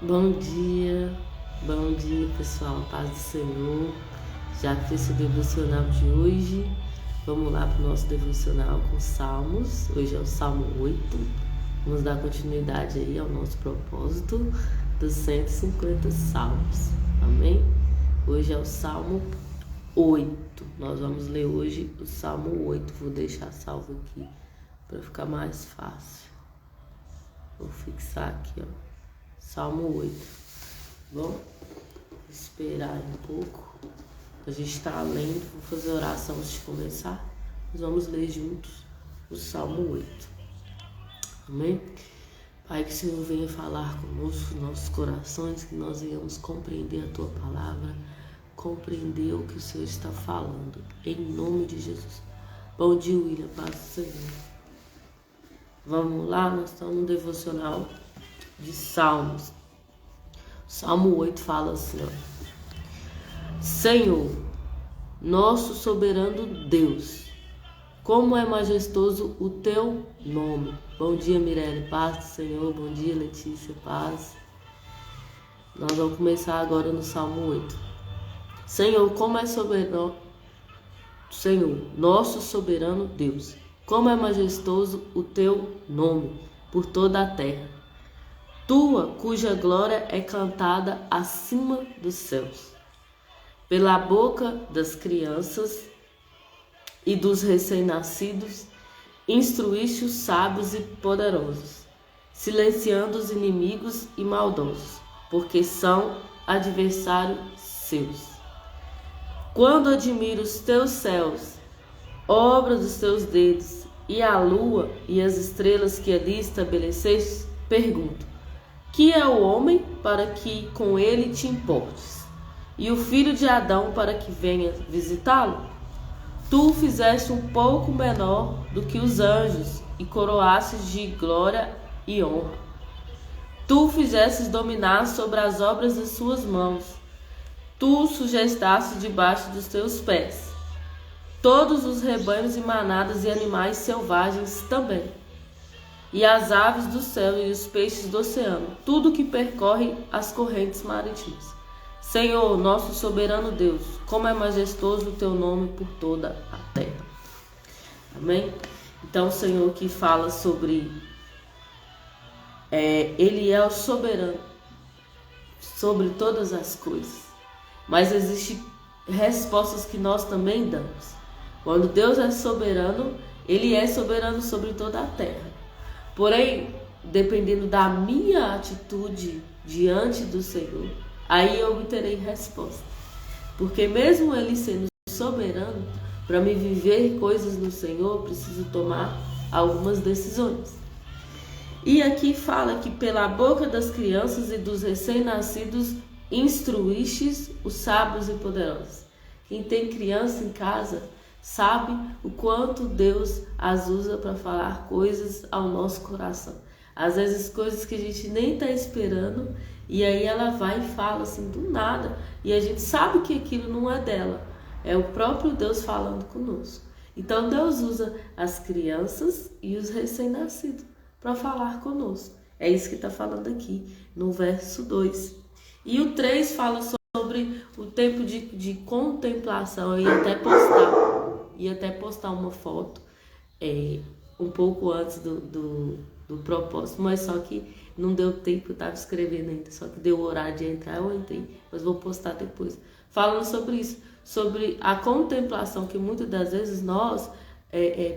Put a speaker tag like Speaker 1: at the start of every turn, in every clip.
Speaker 1: Bom dia pessoal, paz do Senhor. Já fez o devocional de hoje? Vamos lá para o nosso devocional com Salmos. Hoje é o Salmo 8. Vamos dar continuidade aí ao nosso propósito dos 150 Salmos. Amém? Hoje é o Salmo 8. Nós vamos ler hoje o Salmo 8. Vou deixar salvo aqui para ficar mais fácil. Vou fixar aqui, ó. Salmo 8. Bom, esperar um pouco. A gente está lendo, vou fazer oração antes de começar. Nós vamos ler juntos o Salmo 8. Amém? Pai, que o Senhor venha falar conosco, nossos corações, que nós venhamos compreender a Tua palavra, compreender o que o Senhor está falando, em nome de Jesus. Bom dia, William, paz do Senhor. Vamos lá, nós estamos no devocional de Salmos. O Salmo 8 fala assim, ó: Senhor, nosso soberano Deus, como é majestoso o teu nome. Bom dia, Mirelle, paz do Senhor. Bom dia, Letícia, paz. Nós vamos começar agora no Salmo 8. Senhor, como é soberano, Senhor, nosso soberano Deus, como é majestoso o teu nome por toda a terra. Tua, cuja glória é cantada acima dos céus. Pela boca das crianças e dos recém-nascidos, instruíste os sábios e poderosos, silenciando os inimigos e maldosos, porque são adversários seus. Quando admiro os teus céus, obra dos teus dedos, e a lua e as estrelas que ali estabeleceste, pergunto: que é o homem para que com ele te importes, e o filho de Adão para que venha visitá-lo? Tu o fizeste um pouco menor do que os anjos, e coroastes de glória e honra. Tu o fizestes dominar sobre as obras das suas mãos. Tu o sujeistaste debaixo dos teus pés. Todos os rebanhos e manadas e animais selvagens também, e as aves do céu e os peixes do oceano, tudo que percorre as correntes marítimas. Senhor, nosso soberano Deus, como é majestoso o teu nome por toda a terra. Amém? Então o Senhor que fala sobre Ele é o soberano sobre todas as coisas, mas existem respostas que nós também damos. Quando Deus é soberano, Ele é soberano sobre toda a terra. Porém, dependendo da minha atitude diante do Senhor, aí eu obterei resposta. Porque mesmo Ele sendo soberano, para me viver coisas no Senhor, eu preciso tomar algumas decisões. E aqui fala que pela boca das crianças e dos recém-nascidos instruístes os sábios e poderosos. Quem tem criança em casa sabe o quanto Deus as usa para falar coisas ao nosso coração. Às vezes coisas que a gente nem está esperando, e aí ela vai e fala assim do nada, e a gente sabe que aquilo não é dela, é o próprio Deus falando conosco. Então Deus usa as crianças e os recém-nascidos para falar conosco. É isso que está falando aqui no verso 2. E o 3 fala sobre o tempo de contemplação. Eu ia até postar uma foto um pouco antes do propósito, mas só que não deu tempo, eu estava escrevendo ainda, só que deu o horário de entrar, eu entrei, mas vou postar depois. Falando sobre isso, sobre a contemplação, que muitas das vezes nós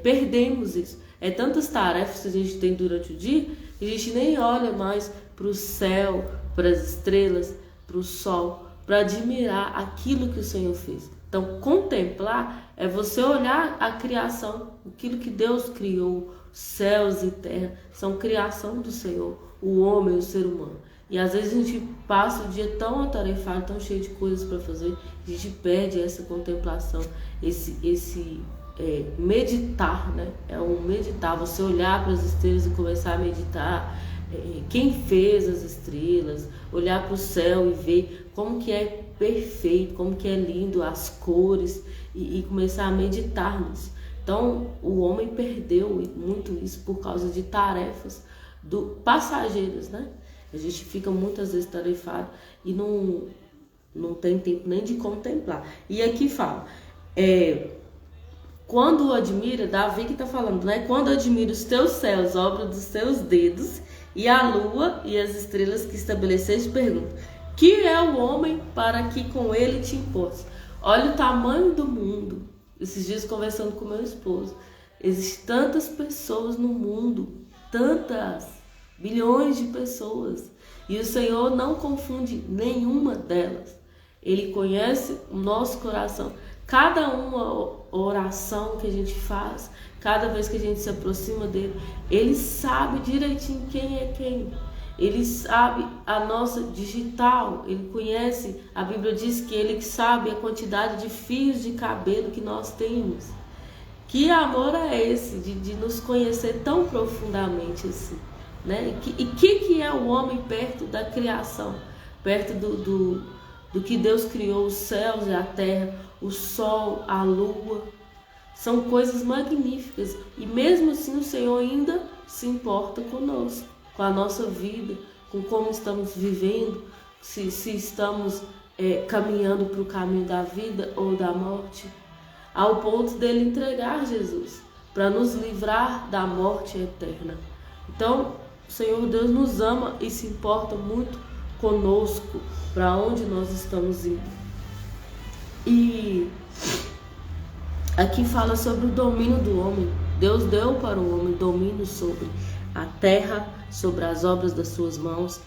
Speaker 1: perdemos isso. Tantas tarefas que a gente tem durante o dia, que a gente nem olha mais para o céu, para as estrelas, para o sol, para admirar aquilo que o Senhor fez. Então, contemplar é você olhar a criação, aquilo que Deus criou, céus e terra, são criação do Senhor, o homem, o ser humano. E às vezes a gente passa o dia tão atarefado, tão cheio de coisas para fazer, a gente perde essa contemplação, esse meditar, né? É um meditar, você olhar para as estrelas e começar a meditar quem fez as estrelas, olhar para o céu e ver como que é perfeito, como que é lindo as cores e começar a meditar nisso. Então o homem perdeu muito isso por causa de tarefas passageiras, né? A gente fica muitas vezes tarefado e não tem tempo nem de contemplar. E aqui fala, quando admira, Davi que está falando, né? Quando admira os teus céus, obra dos teus dedos, e a lua e as estrelas que estabeleceste, pergunta, que é o homem para que com ele te importes? Olha o tamanho do mundo. Esses dias conversando com meu esposo, existem tantas pessoas no mundo, tantas, bilhões de pessoas, e o Senhor não confunde nenhuma delas. Ele conhece o nosso coração. Cada uma oração que a gente faz, cada vez que a gente se aproxima dele, ele sabe direitinho quem é quem. Ele sabe a nossa digital, ele conhece, a Bíblia diz que ele sabe a quantidade de fios de cabelo que nós temos. Que amor é esse de nos conhecer tão profundamente assim, né? E que é o homem perto da criação, perto do que Deus criou, os céus e a terra, o sol, a lua, são coisas magníficas, e mesmo assim o Senhor ainda se importa conosco, com a nossa vida, com como estamos vivendo, se estamos caminhando para o caminho da vida ou da morte, ao ponto dele entregar Jesus, para nos livrar da morte eterna. Então, o Senhor Deus nos ama e se importa muito conosco, para onde nós estamos indo. E aqui fala sobre o domínio do homem. Deus deu para o homem domínio sobre a terra, sobre as obras das suas mãos,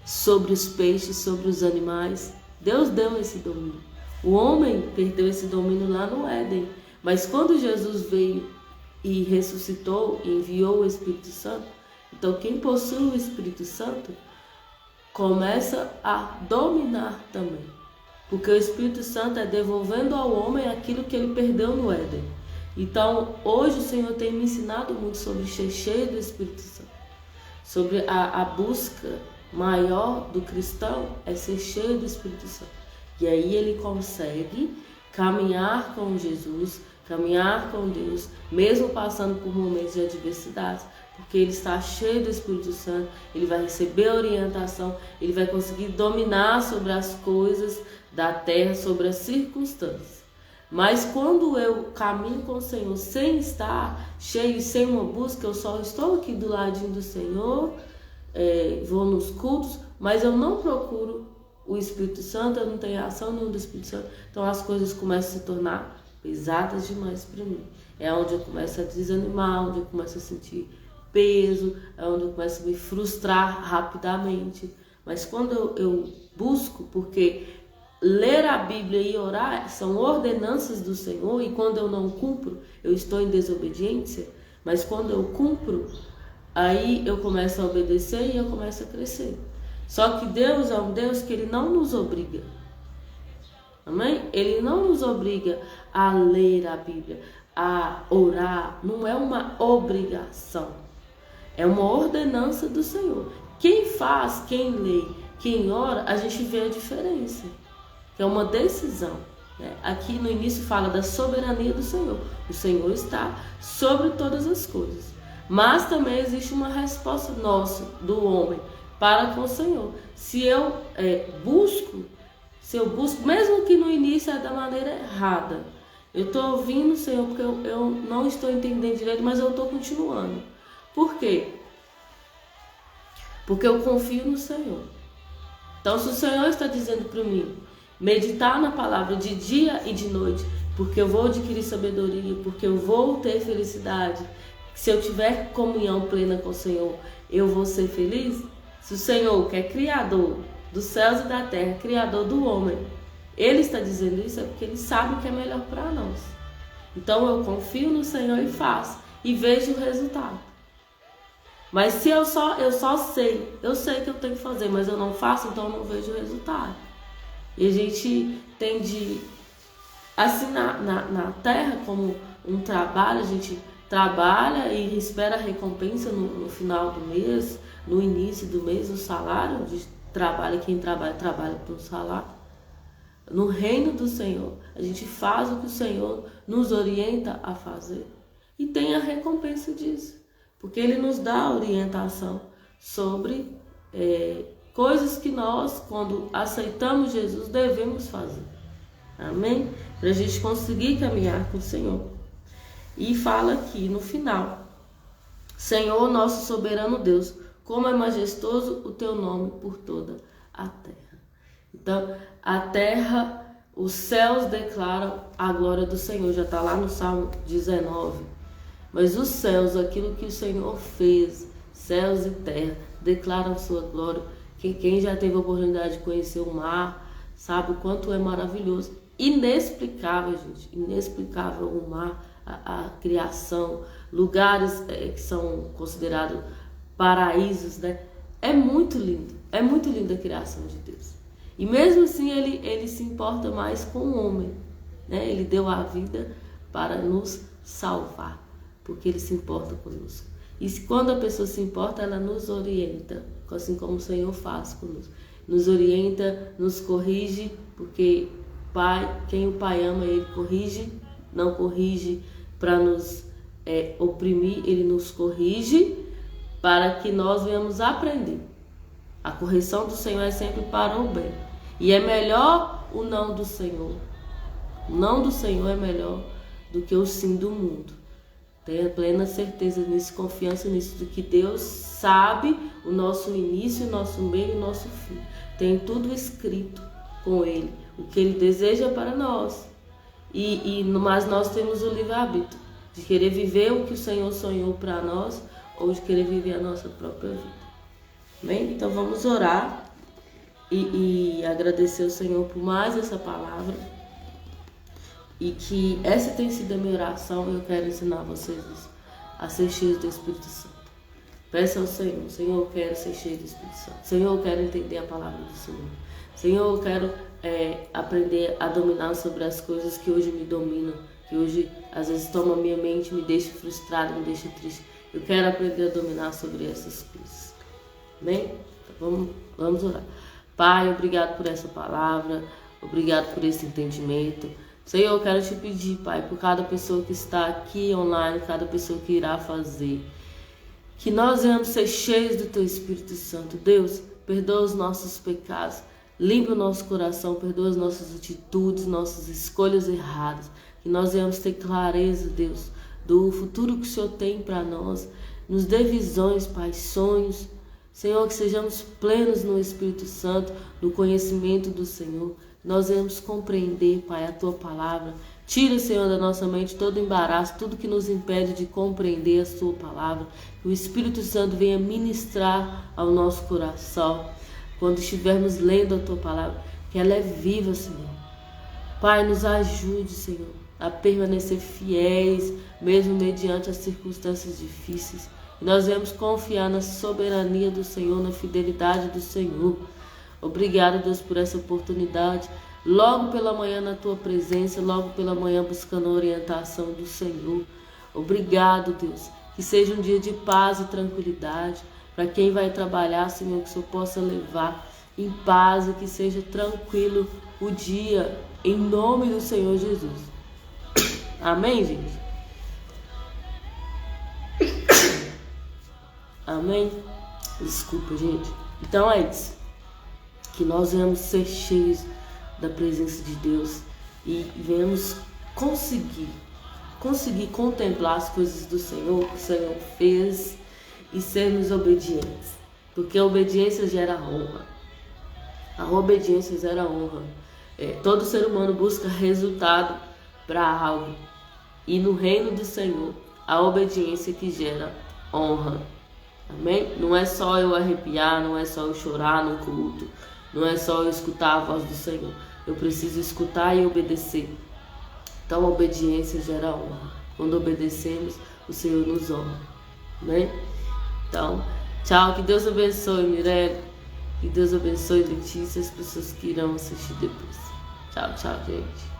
Speaker 1: sobre os peixes, sobre os animais. Deus deu esse domínio. O homem perdeu esse domínio lá no Éden, mas quando Jesus veio e ressuscitou e enviou o Espírito Santo, então quem possui o Espírito Santo começa a dominar também, porque o Espírito Santo é devolvendo ao homem aquilo que ele perdeu no Éden. Então hoje o Senhor tem me ensinado muito sobre ser cheio do Espírito Santo, sobre a busca maior do cristão é ser cheio do Espírito Santo. E aí ele consegue caminhar com Jesus, caminhar com Deus, mesmo passando por momentos de adversidade, porque ele está cheio do Espírito Santo, ele vai receber orientação, ele vai conseguir dominar sobre as coisas da terra, sobre as circunstâncias. Mas quando eu caminho com o Senhor sem estar cheio, sem uma busca, eu só estou aqui do ladinho do Senhor, vou nos cultos, mas eu não procuro o Espírito Santo, eu não tenho ação nenhuma do Espírito Santo, então as coisas começam a se tornar pesadas demais para mim. É onde eu começo a desanimar, onde eu começo a sentir peso, é onde eu começo a me frustrar rapidamente. Mas quando eu busco, porque ler a Bíblia e orar são ordenanças do Senhor, e quando eu não cumpro, eu estou em desobediência, mas quando eu cumpro, aí eu começo a obedecer e eu começo a crescer. Só que Deus é um Deus que ele não nos obriga. Amém? Ele não nos obriga a ler a Bíblia, a orar. Não é uma obrigação. É uma ordenança do Senhor. Quem faz, quem lê, quem ora, a gente vê a diferença. É uma decisão. Né? Aqui no início fala da soberania do Senhor. O Senhor está sobre todas as coisas. Mas também existe uma resposta nossa, do homem, para com o Senhor. Se eu busco, mesmo que no início é da maneira errada, eu estou ouvindo o Senhor porque eu não estou entendendo direito, mas eu estou continuando. Por quê? Porque eu confio no Senhor. Então, se o Senhor está dizendo para mim meditar na palavra de dia e de noite, porque eu vou adquirir sabedoria, porque eu vou ter felicidade, se eu tiver comunhão plena com o Senhor, eu vou ser feliz. Se o Senhor, que é criador dos céus e da terra, criador do homem, ele está dizendo isso, é porque ele sabe o que é melhor para nós. Então eu confio no Senhor e faço, e vejo o resultado. Mas se eu só sei que eu tenho que fazer, mas eu não faço, então eu não vejo o resultado. E a gente tem assim na terra, como um trabalho, a gente trabalha e espera a recompensa no final do mês, no início do mês, o salário de trabalho. Quem trabalha por um salário. No reino do Senhor, a gente faz o que o Senhor nos orienta a fazer e tem a recompensa disso, porque ele nos dá orientação sobre coisas que nós, quando aceitamos Jesus, devemos fazer. Amém? Para a gente conseguir caminhar com o Senhor. E fala aqui no final: Senhor, nosso soberano Deus, como é majestoso o teu nome por toda a terra. Então, a terra, os céus declaram a glória do Senhor. Já está lá no Salmo 19. Mas os céus, aquilo que o Senhor fez, céus e terra, declaram sua glória. Quem já teve a oportunidade de conhecer o mar, sabe o quanto é maravilhoso. Inexplicável, gente. Inexplicável o mar, a criação, lugares que são considerados paraísos, né? É muito lindo a criação de Deus. E mesmo assim ele se importa mais com o homem, né? Ele deu a vida para nos salvar, porque ele se importa conosco. E quando a pessoa se importa, ela nos orienta, assim como o Senhor faz conosco. Nos orienta, nos corrige, porque quem o Pai ama, ele corrige, não corrige para nos oprimir, ele nos corrige para que nós venhamos aprender. A correção do Senhor é sempre para o bem. E é melhor o não do Senhor. O não do Senhor é melhor do que o sim do mundo. Tenha plena certeza nisso, confiança nisso, de que Deus sabe o nosso início, o nosso meio e o nosso fim. Tem tudo escrito com Ele, o que Ele deseja para nós. Mas nós temos o livre-arbítrio de querer viver o que o Senhor sonhou para nós ou de querer viver a nossa própria vida. Bem, então vamos orar e agradecer ao Senhor por mais essa palavra. E que essa tem sido a minha oração. Eu quero ensinar vocês a ser cheios do Espírito Santo. Peça ao Senhor: Senhor, eu quero ser cheio do Espírito Santo. Senhor, eu quero entender a palavra do Senhor. Senhor, eu quero aprender a dominar sobre as coisas que hoje me dominam, que hoje às vezes tomam minha mente, me deixa frustrado, me deixa triste. Eu quero aprender a dominar sobre essas coisas. Amém? Então, vamos orar. Pai, obrigado por essa palavra. Obrigado por esse entendimento. Senhor, eu quero te pedir, Pai, por cada pessoa que está aqui online, cada pessoa que irá fazer, que nós venhamos ser cheios do Teu Espírito Santo. Deus, perdoa os nossos pecados, limpa o nosso coração, perdoa as nossas atitudes, nossas escolhas erradas, que nós venhamos ter clareza, Deus, do futuro que o Senhor tem para nós. Nos dê visões, Pai, sonhos. Senhor, que sejamos plenos no Espírito Santo, no conhecimento do Senhor. Nós vamos compreender, Pai, a Tua palavra. Tira, Senhor, da nossa mente todo embaraço, tudo que nos impede de compreender a Sua palavra. Que o Espírito Santo venha ministrar ao nosso coração. Quando estivermos lendo a Tua palavra, que ela é viva, Senhor. Pai, nos ajude, Senhor, a permanecer fiéis, mesmo mediante as circunstâncias difíceis. E nós vamos confiar na soberania do Senhor, na fidelidade do Senhor. Obrigado, Deus, por essa oportunidade. Logo pela manhã na Tua presença, logo pela manhã buscando a orientação do Senhor. Obrigado, Deus. Que seja um dia de paz e tranquilidade. Para quem vai trabalhar, Senhor, que o Senhor possa levar em paz e que seja tranquilo o dia, em nome do Senhor Jesus. Amém, gente? Amém? Desculpa, gente. Então é isso. Que nós venhamos ser cheios da presença de Deus e venhamos conseguir contemplar as coisas do Senhor, que o Senhor fez, e sermos obedientes. Porque a obediência gera honra. A obediência gera honra. Todo ser humano busca resultado para algo. E no reino do Senhor, a obediência que gera honra. Amém? Não é só eu arrepiar, não é só eu chorar no culto. Não é só eu escutar a voz do Senhor. Eu preciso escutar e obedecer. Então a obediência gera honra. Quando obedecemos, o Senhor nos honra. Amém? Então, tchau. Que Deus abençoe, Mirelle. Que Deus abençoe, Letícia, as pessoas que irão assistir depois. Tchau, tchau, gente.